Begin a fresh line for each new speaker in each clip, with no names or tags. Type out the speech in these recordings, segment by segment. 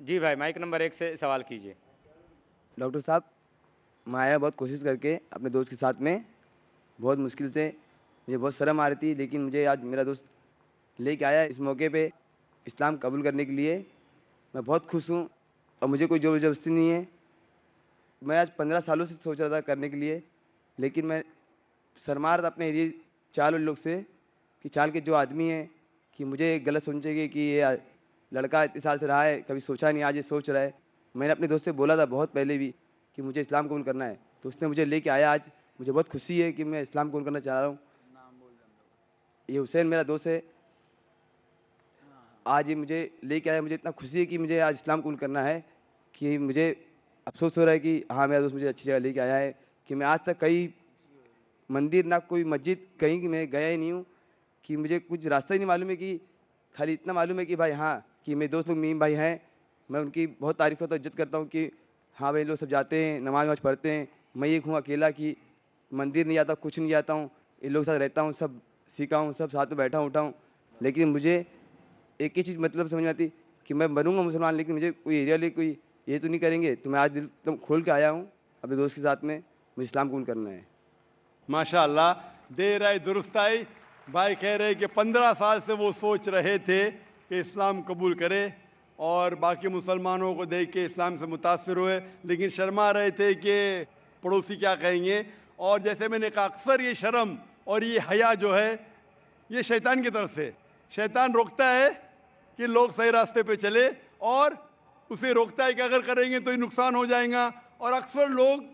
जी भाई, mic number 1 से सवाल कीजिए।
डॉक्टर साहब, मैं आया बहुत कोशिश करके अपने दोस्त के साथ में, बहुत मुश्किल से। मुझे बहुत शर्म आ रही थी, लेकिन मुझे आज मेरा दोस्त लेके आया इस मौके पे इस्लाम कबूल करने के लिए। मैं बहुत खुश हूँ और मुझे कोई ज़ोर ज़बरदस्ती नहीं है। मैं आज 15 सालों से सोच रहा था करने के लिए, लेकिन मैं शर्मा रहा था अपने एरिए चाल उन लोग से कि चाल के जो आदमी हैं कि मुझे गलत समझेंगे कि ये लड़का इतने साल से रहा है, कभी सोचा नहीं, आज ये सोच रहा है। मैंने अपने दोस्त से बोला था बहुत पहले भी कि मुझे इस्लाम कबूल करना है, तो उसने मुझे लेके आया आज। मुझे बहुत खुशी है कि मैं इस्लाम कबूल करना चाह रहा हूँ। ये हुसैन मेरा दोस्त है। आज ये मुझे लेके आया, मुझे इतना खुशी है कि मुझे आज इस्लाम कबूल करना है कि मुझे अफ़सोस हो रहा है कि हाँ, मेरा दोस्त मुझे अच्छी जगह लेके आया है। कि मैं आज तक कहीं मंदिर ना कोई मस्जिद कहीं की मैं गया ही नहीं हूँ, कि मुझे कुछ रास्ता ही नहीं मालूम है। कि खाली इतना मालूम है कि भाई हाँ, कि मेरे दोस्त लोग मीम भाई हैं, मैं उनकी बहुत तारीफ़ करता हूँ, इज़्ज़त करता हूँ कि हाँ भाई, लोग सब जाते हैं, नमाज़ वमाज़ पढ़ते हैं। मैं एक हूँ अकेला कि मंदिर नहीं जाता, कुछ नहीं जाता हूँ। इन लोगों के साथ रहता हूँ, सब सीखा हूँ, सब साथ में बैठा उठा हूँ। लेकिन मुझे एक ही चीज़ मतलब समझ में आती कि मैं बनूँगा मुसलमान, लेकिन मुझे कोई एरिया वाले कोई ये तो नहीं करेंगे। तो मैं आज दिल एकदम खोल के आया हूँ अपने दोस्त के साथ में, मुझे इस्लाम कबूल करना है।
माशाअल्लाह, देर आई दुरुस्त आई। भाई कह रहे कि 15 साल से वो सोच रहे थे कि इस्लाम कबूल करे और बाकी मुसलमानों को देख के इस्लाम से मुतासिर हुए, लेकिन शर्मा रहे थे कि पड़ोसी क्या कहेंगे। और जैसे मैंने कहा, अक्सर ये शर्म और ये हया जो है, ये शैतान की तरफ से। शैतान रोकता है कि लोग सही रास्ते पे चले और उसे रोकता है कि अगर करेंगे तो ये नुकसान हो जाएगा, और अक्सर लोग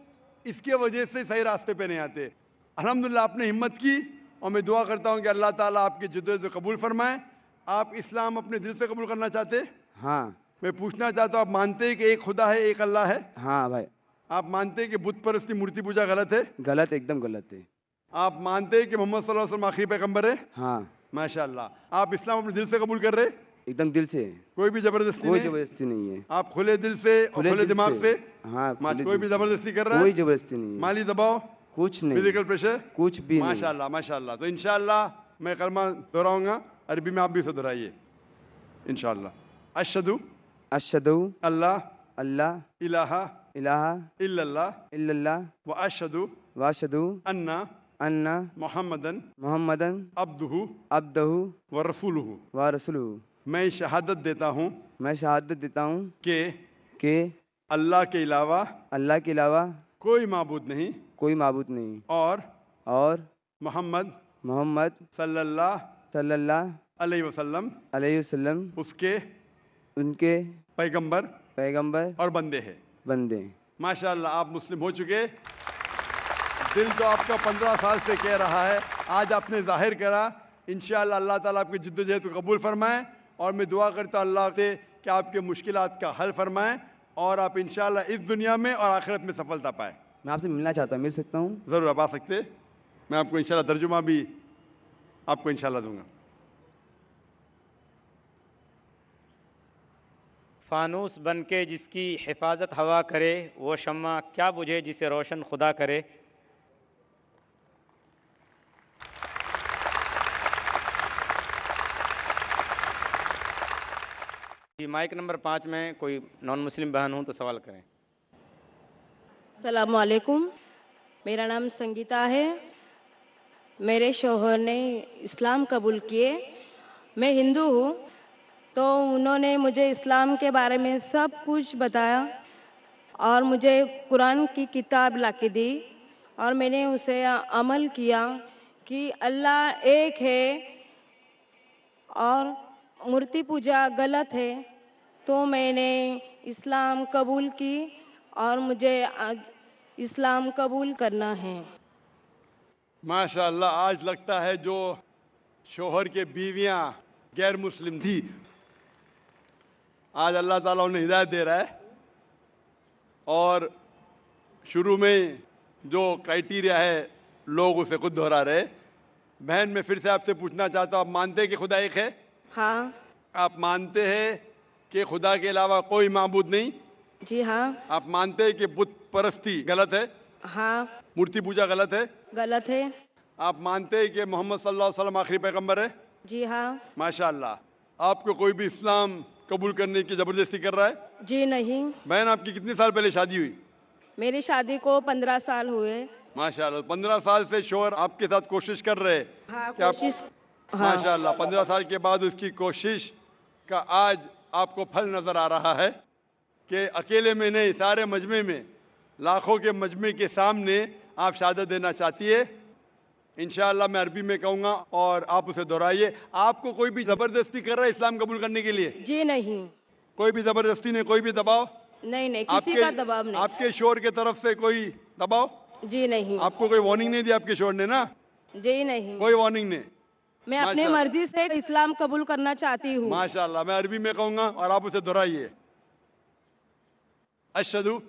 इसके वजह से सही रास्ते पे नहीं आते। अल्हम्दुलिल्लाह आपने हिम्मत की और मैं दुआ करता हूँ कि अल्लाह ताला आपकी जिद्दत कबूल फरमाए। आप इस्लाम अपने दिल से कबूल करना चाहते हैं?
हाँ।
मैं पूछना चाहता हूँ, आप मानते हैं कि एक खुदा है, एक अल्लाह है?
हाँ भाई।
आप मानते हैं कि बुत परस्ती, मूर्ति पूजा गलत है?
गलत, एकदम गलत है।
आप मानते हैं कि मोहम्मद सल्लल्लाहु अलैहि वसल्लम आखिरी पैगंबर है?
हाँ,
माशाअल्लाह। आप इस्लाम अपने दिल से कबूल कर रहे हैं?
एकदम दिल से।
कोई भी जबरदस्ती
कोई
नहीं?
ज़बरदस्ती नहीं है।
आप खुले दिल से और
खुले
खुले
दिल
दिमाग से?
हाँ, खुले
कोई
दिल
भी
से।
जबरदस्ती कर रहा है?
कोई ज़बरदस्ती नहीं है।
माली दबाव?
कुछ नहीं।
Physical pressure?
कुछ भी नहीं।
माशाअल्लाह माशाअल्लाह। तो इंशाअल्लाह मैं कलमा दोहराऊंगा, अरबी में आप भी उसे दोहराइए इंशाअल्लाह। अशहदु
अशहदु
अल्लाह
अल्लाह
इलाहा
इलाहा
इल्लल्लाह
इल्लल्लाह
व अशहदु
व अशहदु
अन्ना
अन्ना
मुहम्मदन
मुहम्मदन
अब्दुहु
अब्दहु
व रसूलुहु।
व रसूलुहु।
मैं शहादत देता हूँ
मैं शहादत देता हूँ
कि अल्लाह के अलावा
अल्लाह के अलावा
कोई माबूद नहीं
कोई माबूद नहीं और
मोहम्मद
मोहम्मद
सल्लल्लाहु अलैहि वसल्लम
अलैहि वसल्लम
उसके
उनके
पैगंबर और बंदे हैं।
बंदे।
माशाअल्लाह, आप मुस्लिम हो चुके। दिल तो आपका 15 साल से कह रहा है, आज आपने जाहिर करा। इंशाअल्लाह अल्लाह ताला आपकी जिद्दोजहद को कबूल फरमाए और मैं दुआ करता हूँ अल्लाह से कि आपके मुश्किलात का हल फरमाए और आप इंशाअल्लाह इस दुनिया में और आखिरत में सफलता पाए।
मैं आपसे मिलना चाहता हूँ, मिल सकता हूँ?
ज़रूर आप आ सकते। मैं आपको इंशाअल्लाह तर्जुमा भी आपको इंशाअल्लाह दूंगा।
फ़ानूस बन के जिसकी हिफाजत हवा करे, वो शम्मा क्या बुझे जिसे रोशन खुदा करे। जी, माइक नंबर 5 में कोई नॉन मुस्लिम बहन हो तो सवाल करें।
अस्सलामु अलैकुम, मेरा नाम संगीता है। मेरे शौहर ने इस्लाम कबूल किए। मैं हिंदू हूँ, तो उन्होंने मुझे इस्लाम के बारे में सब कुछ बताया और मुझे कुरान की किताब लाके दी और मैंने उसे अमल किया कि अल्लाह एक है और मूर्ति पूजा गलत है। तो मैंने इस्लाम कबूल की और मुझे आज इस्लाम कबूल करना है।
माशाअल्लाह, आज लगता है जो शोहर के बीवियां गैर मुस्लिम थी, आज अल्लाह ताला उन्हें हिदायत दे रहा है। और शुरू में जो क्राइटेरिया है लोग उसे खुद दोहरा रहे। बहन, मैं फिर से आपसे पूछना चाहता हूँ, आप मानते हैं कि खुदा एक है?
हाँ।
आप मानते हैं कि खुदा के अलावा कोई माबूद नहीं?
जी हाँ।
आप मानते हैं कि बुत परस्ती गलत है?
हाँ।
मूर्ति पूजा गलत है?
गलत है।
आप मानते हैं कि मोहम्मद सल्लल्लाहु अलैहि वसल्लम आखिरी पैगंबर है?
जी हाँ।
माशाअल्लाह, आपको कोई भी इस्लाम कबूल करने की ज़बरदस्ती कर रहा है?
जी नहीं।
बहन, आपकी कितने साल पहले शादी हुई?
मेरी शादी को 15 साल हुए।
माशाल्लाह, 15 साल से शोहर आपके साथ कोशिश कर रहे हैं
हाँ,
कि आप,
कोशिश। हाँ,
माशाल्लाह, 15 साल के बाद उसकी कोशिश का आज आपको फल नज़र आ रहा है कि अकेले में नहीं, सारे मजमे में, लाखों के मजमे के सामने आप शहादत देना चाहती है। इंशाअल्लाह मैं अरबी में कहूँगा और आप उसे दोहराइए। आपको कोई भी ज़बरदस्ती कर रहा है इस्लाम कबूल करने के लिए?
जी नहीं।
कोई भी ज़बरदस्ती नहीं, कोई भी दबाव?
नहीं नहीं, किसी का दबाव नहीं।
आपके शोहर के तरफ से कोई दबाव?
जी नहीं।
आपको कोई वार्निंग नहीं दी आपके शोहर ने ना?
जी नहीं।
कोई वार्निंग नहीं।
मैं अपनी
माशाअल्लाह।
मर्जी से इस्लाम कबूल करना चाहती हूँ।
माशाअल्लाह, मैं अरबी में कहूँगा और आप उसे दोहराइए। अशहदु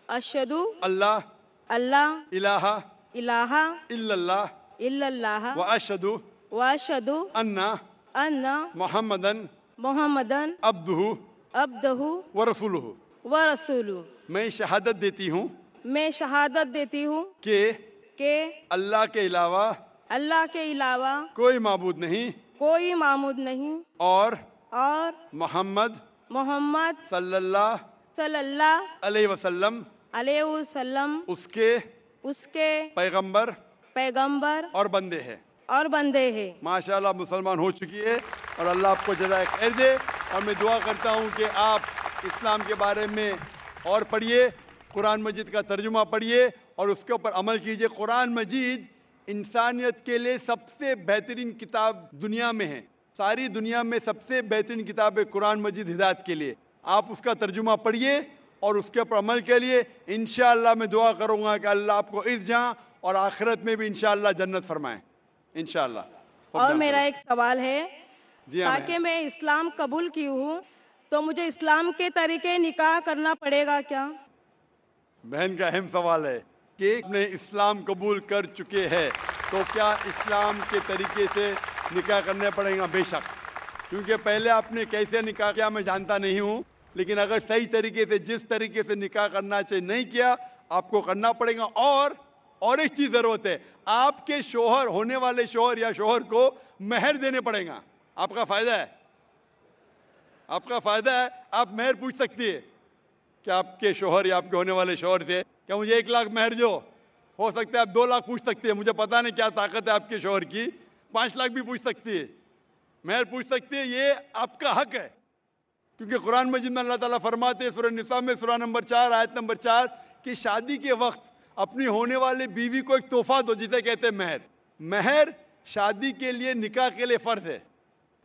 अशहदु
अल्लाह
अल्लाह
इलाहा
इलाहा
इल्लल्लाह
इल्लल्लाह
व अशहदु
व अशहदु
अन्ना
अन्ना
मुहम्मदन
मोहम्मदन
अब्दुहु
अब्दहु
व रसूलुहु।
व रसूलु।
मैं शहादत देती हूँ
मैं शहादत देती हूँ
कि अल्लाह के अलावा
अल्लाह के अलावा
कोई माबूद नहीं
कोई मामूद नहीं
और
और
मोहम्मद
मोहम्मद
सल्लल्लाहु
सल्लल्लाहु
अलैहि वसल्लम
अलैहि वसल्लम उसके
पैगंबर
पैगंबर
और बंदे हैं।
और बंदे हैं।
माशाल्लाह, मुसलमान हो चुकी है और अल्लाह आपको जज़ाए खैर दे। और मैं दुआ करता हूँ कि आप इस्लाम के बारे में और पढ़िए, कुरान मजीद का तर्जुमा पढ़िए और उसके ऊपर अमल कीजिए। कुरान मजीद इंसानियत के लिए सबसे बेहतरीन किताब दुनिया में है। सारी दुनिया में सबसे बेहतरीन किताब है कुरान मजीद हिदायत के लिए। आप उसका तर्जुमा पढ़िए और उसके ऊपर अमल के लिए इंशाअल्लाह मैं दुआ करूँगा कि अल्लाह आपको इस जहाँ और आखिरत में भी इंशाअल्लाह जन्नत फरमाएं इंशाअल्लाह।
और मेरा एक सवाल है,
जी हाँ,
ताकि मैं इस्लाम कबूल की हूँ तो मुझे इस्लाम के तरीके निकाह करना पड़ेगा क्या?
बहन का अहम सवाल है कि अपने इस्लाम कबूल कर चुके हैं तो क्या इस्लाम के तरीके से निकाह करने पड़ेगा? बेशक, क्योंकि पहले आपने कैसे निकाह किया मैं जानता नहीं हूँ, लेकिन अगर सही तरीके से, जिस तरीके से निकाह करना चाहिए नहीं किया, आपको करना पड़ेगा। और एक चीज़ ज़रूरत है, आपके शोहर, होने वाले शोहर या शोहर को महर देने पड़ेगा। आपका फ़ायदा है, आपका फ़ायदा है। आप महर पूछ सकती है कि आपके शोहर या आपके होने वाले शोहर से क्या मुझे 1 लाख महर जो हो सकता है, आप 2 लाख पूछ सकती है। मुझे पता नहीं क्या ताकत है आपके शोहर की, 5 लाख भी पूछ सकती है, महर पूछ सकती है। ये आपका हक है, क्योंकि कुरान मजीद में अल्लाह ताला फरमाते हैं सूरह निसा में सूरह नंबर 4 आयत नंबर 4 कि शादी के वक्त अपनी होने वाली बीवी को एक तोहफा दो, जिसे कहते हैं महर। महर शादी के लिए, निकाह के लिए फ़र्ज है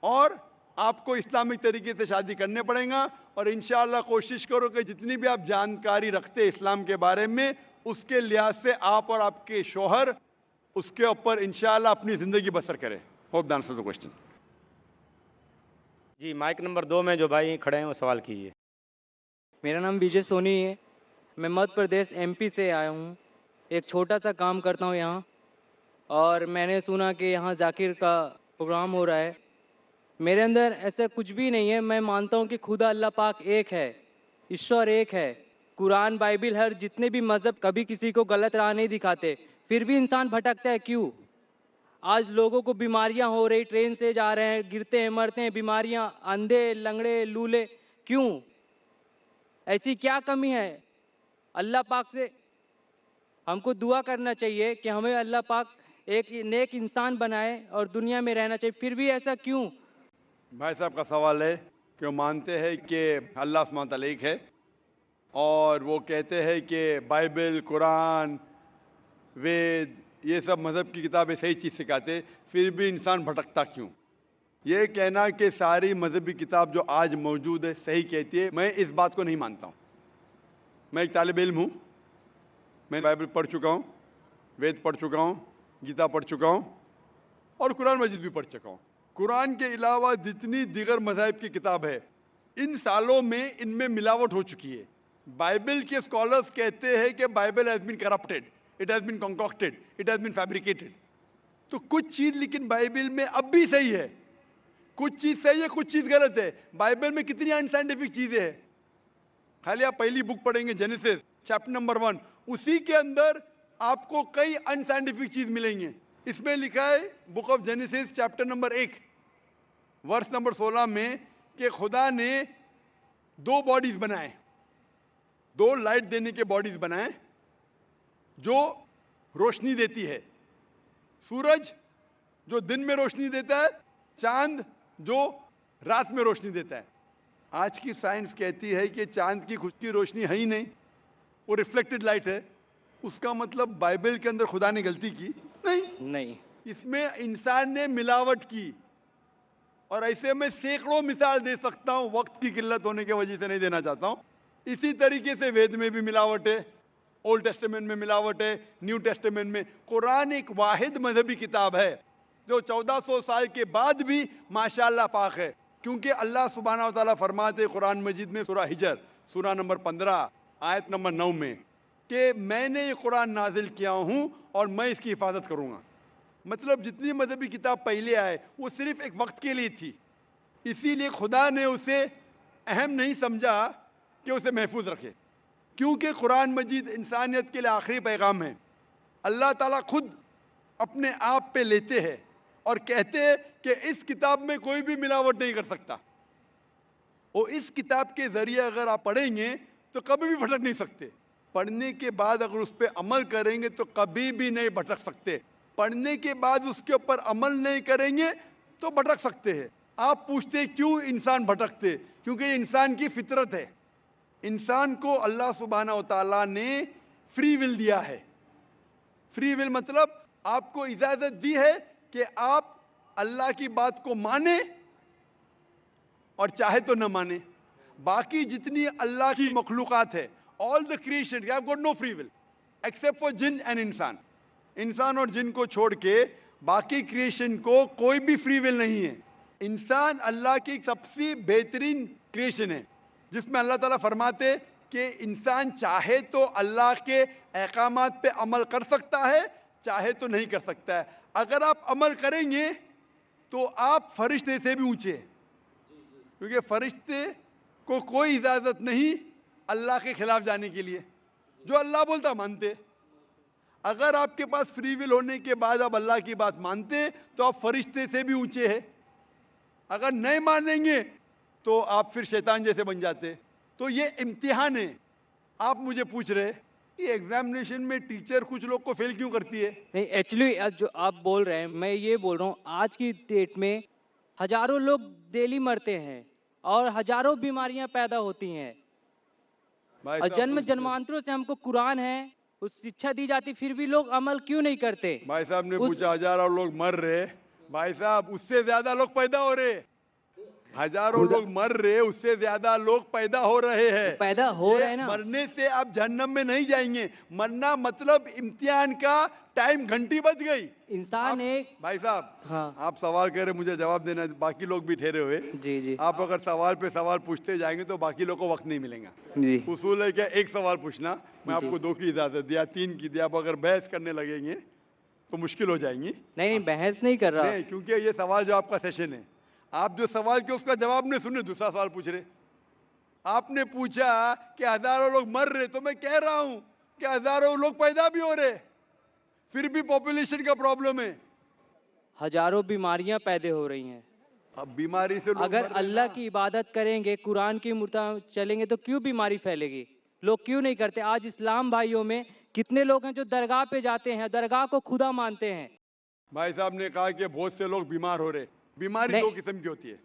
और आपको इस्लामिक तरीके से शादी करने पड़ेगा। और इंशाअल्लाह कोशिश करो कि जितनी भी आप जानकारी रखते हैं इस्लाम के बारे में, उसके लिहाज से आप और आपके शोहर उसके ऊपर इंशाअल्लाह अपनी ज़िंदगी बसर करें। Hope the answer the question.
जी, माइक नंबर 2 में जो भाई खड़े हैं वो सवाल कीजिए।
मेरा नाम विजय सोनी है। मैं मध्य प्रदेश एमपी से आया हूँ। एक छोटा सा काम करता हूँ यहाँ, और मैंने सुना कि यहाँ जाकिर का प्रोग्राम हो रहा है। मेरे अंदर ऐसा कुछ भी नहीं है। मैं मानता हूँ कि खुदा अल्लाह पाक एक है, ईश्वर एक है। कुरान, बाइबिल, हर जितने भी मज़हब कभी किसी को गलत राह नहीं दिखाते, फिर भी इंसान भटकता है। क्यों? आज लोगों को बीमारियाँ हो रही, ट्रेन से जा रहे हैं, गिरते हैं, मरते हैं, बीमारियाँ, अंधे, लंगड़े, लूले। क्यों? ऐसी क्या कमी है? अल्लाह पाक से हमको दुआ करना चाहिए कि हमें अल्लाह पाक एक नेक इंसान बनाए और दुनिया में रहना चाहिए। फिर भी ऐसा क्यों?
भाई साहब का सवाल है कि वो मानते हैं कि अल्लाह सुब्हान तआला एक है और वो कहते हैं कि बाइबल, कुरान, वेद, ये सब मज़हब की किताबें सही चीज़ सिखाते, फिर भी इंसान भटकता क्यों? ये कहना कि सारी मजहबी किताब जो आज मौजूद है सही कहती है, मैं इस बात को नहीं मानता हूँ। मैं एक तालिब इल्म हूँ, मैं बाइबल पढ़ चुका हूँ, वेद पढ़ चुका हूँ, गीता पढ़ चुका हूँ और कुरान मजीद भी पढ़ चुका हूँ। कुरान के अलावा जितनी दीगर मज़ाहिब की किताब है, इन सालों में इनमें मिलावट हो चुकी है। बाइबल के स्कॉलर्स कहते हैं कि Bible has been corrupted, it has been concocted, it has been fabricated. तो कुछ चीज़ लेकिन बाइबल में अब भी सही है, कुछ चीज़ सही है, कुछ चीज़ गलत है। बाइबल में कितनी अनसाइंटिफिक चीज़ें हैं। खाली आप पहली बुक पढ़ेंगे जेनेसिस चैप्टर नंबर 1, उसी के अंदर आपको कई अनसाइंटिफिक चीज़ मिलेंगे। इसमें लिखा है book of Genesis chapter number 1 verse number 16 में कि खुदा ने दो बॉडीज बनाए, दो लाइट देने के बॉडीज बनाए जो रोशनी देती है। सूरज जो दिन में रोशनी देता है, चांद जो रात में रोशनी देता है। आज की साइंस कहती है कि चांद की खुद की रोशनी है ही नहीं, वो रिफ्लेक्टेड लाइट है। उसका मतलब बाइबल के अंदर खुदा ने गलती की
नहीं।
इसमें इंसान ने मिलावट की। और ऐसे में सैकड़ों मिसाल दे सकता हूं, वक्त की किल्लत होने की वजह से नहीं देना चाहता हूं। इसी तरीके से वेद में भी मिलावट है, ओल्ड टेस्टामेंट में मिलावट है, न्यू टेस्टामेंट में। कुरान एक वाहिद मजहबी किताब है जो 1400 साल के बाद भी माशाअल्लाह पाक है, क्योंकि अल्लाह सुब्हानहू व तआला फरमाते कुरान मजीद में सूरह हिजर सूरह नंबर 15 आयत नंबर 9 में कि मैंने ये कुरान नाजिल किया हूँ और मैं इसकी हिफाजत करूँगा। मतलब जितनी मजहबी किताब पहले आए वो सिर्फ एक वक्त के लिए थी, इसीलिए खुदा ने उसे अहम नहीं समझा कि उसे महफूज रखे, क्योंकि कुरान मजीद इंसानियत के लिए आखिरी पैगाम है। अल्लाह ताला खुद अपने आप पे लेते हैं और कहते हैं कि इस किताब में कोई भी मिलावट नहीं कर सकता। और इस किताब के ज़रिए अगर आप पढ़ेंगे तो कभी भी भटक नहीं सकते। पढ़ने के बाद अगर उस पर अमल करेंगे तो कभी भी नहीं भटक सकते। पढ़ने के बाद उसके ऊपर अमल नहीं करेंगे तो भटक सकते हैं। आप पूछते क्यों इंसान भटकते? क्योंकि ये इंसान की फितरत है। इंसान को अल्लाह सुब्हानहू व तआला ने फ्री विल दिया है। फ्री विल मतलब आपको इजाज़त दी है कि आप अल्लाह की बात को माने और चाहे तो न माने। बाकी जितनी अल्लाह की मखलूक़ात है, all the creation, you have got no free will except for jinn and इंसान। इंसान और जिन को छोड़ के बाकी क्रिएशन को कोई भी फ्री विल नहीं है। इंसान अल्लाह की सबसे बेहतरीन क्रिएशन है, जिसमें अल्लाह ताला फरमाते कि इंसान चाहे तो अल्लाह के अहकामात पे अमल कर सकता है, चाहे तो नहीं कर सकता है। अगर आप अमल करेंगे तो आप फरिश्ते से भी ऊंचे हैं, क्योंकि फरिश्ते को कोई इजाज़त नहीं अल्लाह के खिलाफ जाने के लिए। जो अल्लाह बोलता मानते। अगर आपके पास फ्री विल होने के बाद आप अल्लाह की बात मानते तो आप फरिश्ते से भी ऊंचे हैं। अगर नहीं मानेंगे तो आप फिर शैतान जैसे बन जाते। तो ये इम्तिहान है। आप मुझे पूछ रहे कि एग्जामिनेशन में टीचर कुछ लोग को फेल क्यों करती है?
नहीं, एक्चुअली जो आप बोल रहे हैं, मैं ये बोल रहा हूँ, आज की डेट में हजारों लोग डेली मरते हैं और हजारों बीमारियां पैदा होती हैं।
भाई
और
साहब
जन्म
पूछ रहे।
जन्मांतरों से हमको कुरान है, उस शिक्षा दी जाती, फिर भी लोग अमल क्यों नहीं करते?
भाई साहब ने
उस-
पूछा हजारों लोग मर रहे। भाई साहब उससे ज्यादा लोग पैदा हो रहे। हजारों लोग मर रहे, उससे ज्यादा लोग पैदा हो रहे हैं।
पैदा हो
ये
रहे हैं ना।
मरने से आप जहन्नम में नहीं जाएंगे। मरना मतलब इम्तिहान का टाइम घंटी बज गई।
इंसान एक
भाई साहब,
हाँ
आप सवाल कह रहे, मुझे जवाब देना है, बाकी लोग भी ठहरे हुए।
जी जी
आप अगर सवाल पे सवाल पूछते जाएंगे तो बाकी लोग को वक्त नहीं मिलेगा।
जी
उसूल है क्या, एक सवाल पूछना, मैं
जी।
आपको 2 की इजाजत दिया, 3 की दिया। आप अगर बहस करने लगेंगे तो मुश्किल हो जाएंगी।
नहीं, बहस नहीं कर रहा।
नहीं, क्योंकि ये सवाल जो आपका सेशन है, आप जो सवाल के उसका जवाब नहीं सुने, दूसरा सवाल पूछ रहे। आपने पूछा कि हजारों लोग मर रहे, तो मैं कह रहा हूं कि हजारों लोग पैदा भी हो रहे, फिर भी पॉपुलेशन का प्रॉब्लम है।
हजारों बीमारियां पैदा हो रही हैं।
अब बीमारी से लोग
अगर
मर रहे
अल्लाह
ना।
की इबादत करेंगे, कुरान की मुताबिक चलेंगे, तो क्यों बीमारी फैलेगी? लोग क्यों नहीं करते? आज इस्लाम भाइयों में कितने लोग हैं जो दरगाह पे जाते हैं, दरगाह को खुदा मानते हैं।
भाई साहब ने कहा कि बहुत से लोग बीमार हो रहे। बीमारी
नहीं।
2 किस्म की होती है।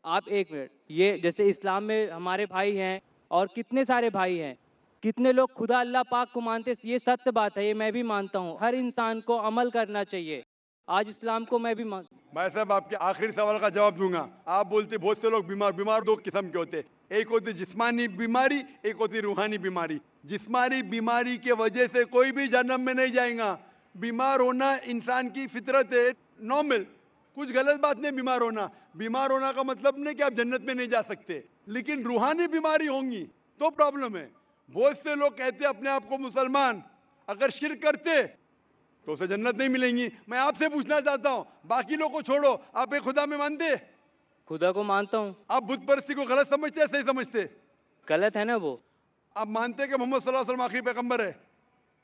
आप एक मिनट, ये जैसे इस्लाम में हमारे भाई हैं और कितने सारे भाई हैं, कितने लोग खुदा अल्लाह पाक को मानते, ये सत्य बात है, ये मैं भी मानता हूँ। हर इंसान को अमल करना चाहिए। आज इस्लाम को मैं भी मान
भाई साहब, आपके आखिरी सवाल का जवाब दूंगा। आप बोलते बहुत से लोग बीमार। बीमार 2 किस्म के होते हैं, एक होती जिस्मानी बीमारी, एक होती रूहानी बीमारी। जिस्मानी बीमारी के वजह से कोई भी जन्म में नहीं जाएगा। बीमार होना इंसान की फितरत है, नॉर्मल, कुछ गलत बात नहीं। बीमार होना का मतलब नहीं कि आप जन्नत में नहीं जा सकते, लेकिन रूहानी बीमारी होंगी तो प्रॉब्लम है। बहुत से लोग कहते हैं अपने आप को मुसलमान, अगर शिर्क करते तो उसे जन्नत नहीं मिलेंगी। मैं आपसे पूछना चाहता हूं, बाकी लोग को छोड़ो, आप एक खुदा में मानते?
खुदा को मानता हूँ।
आप बुत परस्ती को गलत समझते हैं, सही समझते?
गलत है ना वो?
आप मानते कि मोहम्मद सल्लल्लाहु अलैहि वसल्लम आखिरी पैगंबर है?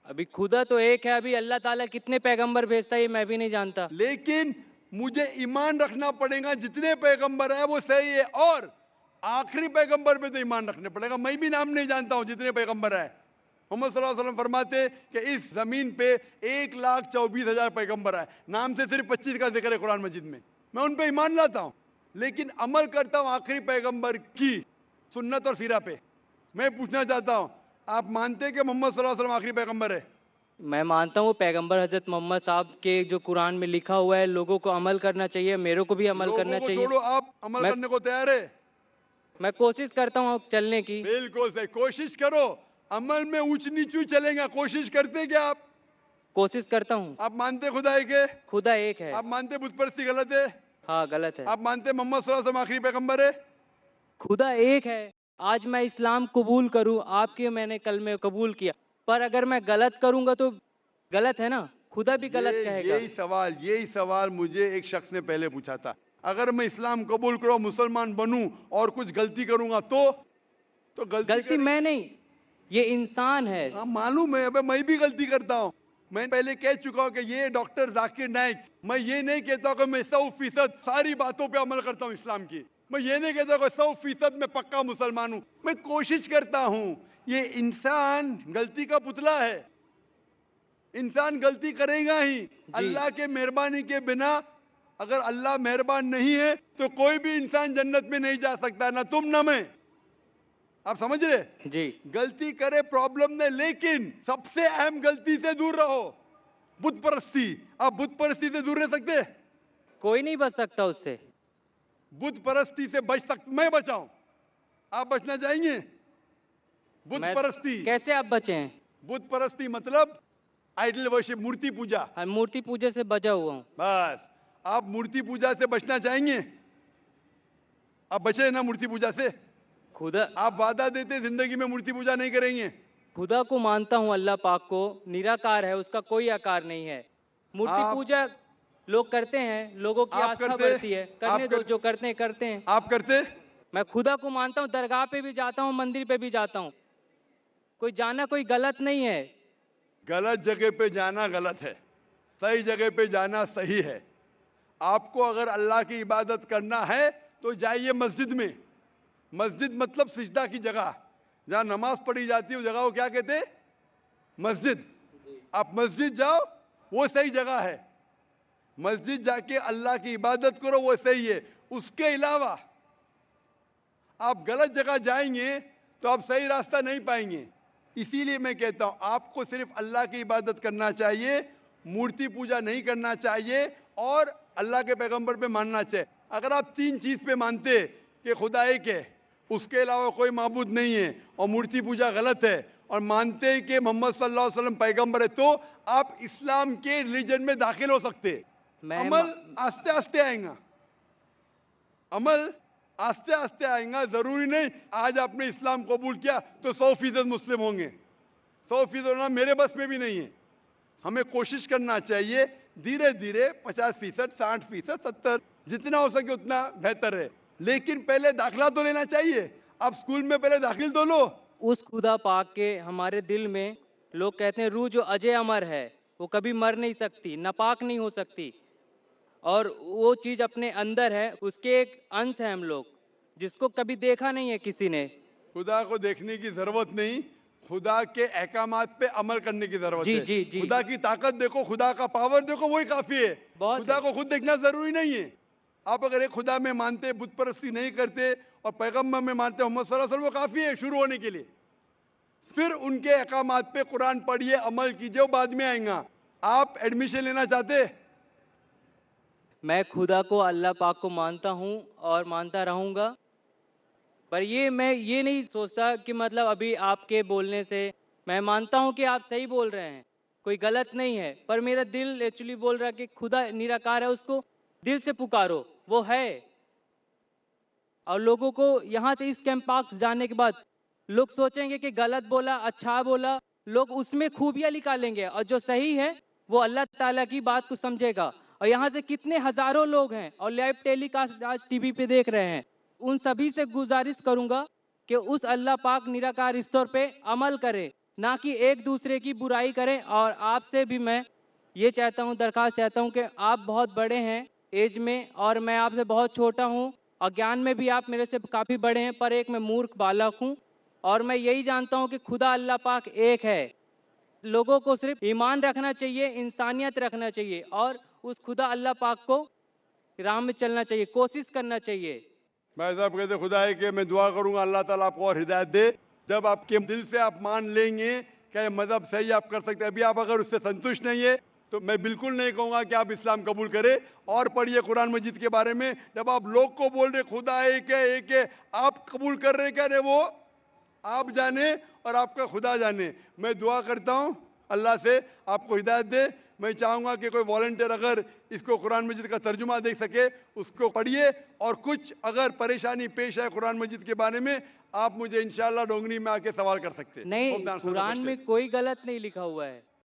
अभी खुदा तो एक है, अभी अल्लाह ताला कितने पैगंबर भेजता है ये मैं भी नहीं जानता।
लेकिन मुझे ईमान रखना पड़ेगा जितने पैगंबर है वो सही है। और आखिरी पैगंबर पे तो ईमान रखने पड़ेगा। मैं भी नाम नहीं जानता हूं जितने पैगंबर है। मोहम्मद सल्लल्लाहु अलैहि वसल्लम फरमाते कि इस जमीन पे 1,24,000 पैगंबर है, नाम से सिर्फ 25 का जिक्र है कुरान मजीद में। मैं उन पे ईमान लाता हूं, लेकिन अमल करता हूं आखिरी पैगंबर की सुन्नत और सीरा पे। मैं पूछना चाहता हूं, आप मानते हैं कि मोहम्मद सल्लल्लाहु अलैहि वसल्लम आखिरी पैगंबर है?
मैं मानता हूँ पैगंबर हजरत मोहम्मद साहब के जो कुरान में लिखा हुआ है लोगों को अमल करना चाहिए, मेरे को भी अमल करना
लोगों को
चाहिए।
छोड़ो, आप अमल
मैं-
करने को तैयार है?
मैं कोशिश करता हूँ चलने की।
बिल्कुल सही, कोशिश करो। अमल में ऊंच नीचू चलेगा, कोशिश करते क्या आप?
कोशिश करता हूँ।
आप मानते खुदा है के?
खुदा एक है।
आप मानते बुत परस्ती गलत है?
हाँ गलत है।
आप मानते मोहम्मद सल्लल्लाहु अलैहि वसल्लम आखिरी पैगंबर है?
खुदा एक है। आज मैं इस्लाम कबूल करूँ, आपके मैंने कल में कबूल किया, पर अगर मैं गलत करूँगा तो गलत है ना, खुदा भी गलत कहेगा।
यही सवाल मुझे एक शख्स ने पहले पूछा था। अगर मैं इस्लाम कबूल करूं, मुसलमान बनूं और कुछ गलती करूंगा तो
गलती मैं नहीं, ये इंसान है।
हाँ मालूम है, अबे मैं भी गलती करता हूँ। मैं पहले कह चुका हूँ कि ये डॉक्टर जाकिर नाइक, मैं ये नहीं कहता कि मैं 100% सारी बातों पे अमल करता हूँ इस्लाम की। मैं ये नहीं कहता कि 100% मैं पक्का मुसलमान हूँ। मैं कोशिश करता हूँ। ये इंसान गलती का पुतला है, इंसान गलती करेगा ही। अल्लाह के मेहरबानी के बिना, अगर अल्लाह मेहरबान नहीं है तो कोई भी इंसान जन्नत में नहीं जा सकता, ना तुम ना मैं। आप समझ रहे?
जी
गलती करे प्रॉब्लम नहीं, लेकिन सबसे अहम गलती से दूर रहो, बुत परस्ती। आप बुत परस्ती से दूर रह सकते?
कोई नहीं बच सकता उससे।
बुत परस्ती से बच सकते, मैं बचाऊं, आप बचना चाहेंगे? बुत परस्ती
कैसे आप बचे हैं?
बुत परस्ती मतलब आइडल वर्शिप, मूर्ति पूजा।
मैं मूर्ति पूजा से बचा हुआ हूँ।
बस, आप मूर्ति पूजा से बचना चाहेंगे? आप बचे ना मूर्ति पूजा से?
खुदा
आप वादा देते जिंदगी में मूर्ति पूजा नहीं करेंगे?
खुदा को मानता हूँ, अल्लाह पाक को, निराकार है, उसका कोई आकार नहीं है। मूर्ति पूजा लोग करते हैं, लोगों की
आप
आस्था
करते?
बढ़ती है, करने दो, जो करते हैं करते हैं।
आप करते?
मैं खुदा को मानता हूँ, दरगाह पे भी जाता हूँ, मंदिर पे भी जाता हूँ। कोई जाना कोई गलत नहीं है।
गलत जगह पे जाना गलत है, सही जगह पे जाना सही है। आपको अगर अल्लाह की इबादत करना है तो जाइए मस्जिद में। मस्जिद मतलब सिजदा की जगह, जहाँ नमाज पढ़ी जाती है, उस जगह को क्या कहते हैं? मस्जिद। आप मस्जिद जाओ, वो सही जगह है। मस्जिद जाके अल्लाह की इबादत करो, वो सही है। उसके अलावा आप गलत जगह जाएंगे तो आप सही रास्ता नहीं पाएंगे। इसीलिए मैं कहता हूं, आपको सिर्फ अल्लाह की इबादत करना चाहिए, मूर्ति पूजा नहीं करना चाहिए और अल्लाह के पैगंबर पे मानना चाहिए। अगर आप 3 चीज पे मानते कि खुदा एक है, उसके अलावा कोई माबूद नहीं है और मूर्ति पूजा गलत है, और मानते हैं कि मोहम्मद सल्लल्लाहु अलैहि वसल्लम पैगंबर है, तो आप इस्लाम के रिलीजन में दाखिल हो सकते। अमल आस्ते आस्ते आएगा, अमल आस्ते आस्ते आएगा। जरूरी नहीं आज आपने इस्लाम कबूल किया तो 100% मुस्लिम होंगे। 100% होना मेरे बस में भी नहीं है। हमें कोशिश करना चाहिए, धीरे धीरे 50%, 60%, 70, जितना हो सके उतना बेहतर है। लेकिन पहले दाखिला तो लेना चाहिए। आप स्कूल में पहले दाखिल तो लो।
उस खुदा पाक के हमारे दिल में, लोग कहते हैं रूह जो अजय अमर है, वो कभी मर नहीं सकती, नापाक नहीं हो सकती, और वो चीज़ अपने अंदर है, उसके एक अंश है हम लोग, जिसको कभी देखा नहीं है किसी ने।
खुदा को देखने की जरूरत नहीं, खुदा के अहकामात पे अमल करने की जरूरत है।
जी जी।
खुदा की ताकत देखो, खुदा का पावर देखो, वही काफी है। खुदा को खुद देखना जरूरी नहीं है। आप अगर एक खुदा में मानते, बुत परस्ती नहीं करते और पैगंबर में मानते मोहम्मद सल्लल्लाहु अलैहि वसल्लम, वो काफी है शुरू होने के लिए। फिर उनके अहकामात पे कुरान पढ़िए, अमल कीजिए, वो बाद में आएगा। आप एडमिशन लेना चाहते?
मैं खुदा को, अल्लाह पाक को मानता हूँ और मानता रहूँगा, पर मैं ये नहीं सोचता कि मतलब अभी आपके बोलने से मैं मानता हूँ कि आप सही बोल रहे हैं, कोई गलत नहीं है, पर मेरा दिल एक्चुअली बोल रहा है कि खुदा निराकार है, उसको दिल से पुकारो, वो है। और लोगों को यहाँ से इस कैंप पार्क जाने के बाद लोग सोचेंगे कि गलत बोला, अच्छा बोला, लोग उसमें खूबियाँ निकालेंगे, और जो सही है वो अल्लाह ताला की बात को समझेगा। और यहाँ से कितने हजारों लोग हैं और लाइव टेलीकास्ट आज टीवी पे देख रहे हैं, उन सभी से गुजारिश करूँगा कि उस अल्लाह पाक निराकार ईश्वर पे अमल करें, ना कि एक दूसरे की बुराई करें। और आपसे भी मैं ये चाहता हूँ, दरख्वास्त चाहता हूँ कि आप बहुत बड़े हैं एज में और मैं आपसे बहुत छोटा हूँ, अज्ञान में भी आप मेरे से काफ़ी बड़े हैं, पर एक मैं मूर्ख बालक हूँ। और मैं यही जानता हूँ कि खुदा अल्लाह पाक एक है। लोगों को सिर्फ ईमान रखना चाहिए, इंसानियत रखना चाहिए और उस खुदा अल्लाह पाक को राह में चलना चाहिए, कोशिश करना चाहिए।
भाई साहब कहते खुदा है कि मैं दुआ करूंगा अल्लाह ताला आपको और हिदायत दे। जब आपके दिल से आप मान लेंगे कि ये मज़हब सही आप कर सकते हैं, अभी आप अगर उससे संतुष्ट नहीं है तो मैं बिल्कुल नहीं कहूँगा कि आप इस्लाम कबूल करें। और पढ़िए कुरान मजीद के बारे में, जब आप लोग को बोल रहे खुदा एक है, आप कबूल कर रहे क्या? वो आप जाने और आपका खुदा जाने। मैं दुआ करता हूँ अल्लाह से आपको हिदायत दे। मैं चाहूँगा कि कोई वॉलंटियर अगर इसको कुरान मजीद का तर्जुमा देख सके उसको पढ़िए, और कुछ अगर परेशानी पेश है कुरान मजीद के बारे में आप मुझे इंशाल्लाह डोंगरी में आके सवाल कर सकते हैं।
नहीं, कुरान में कोई गलत नहीं लिखा हुआ है।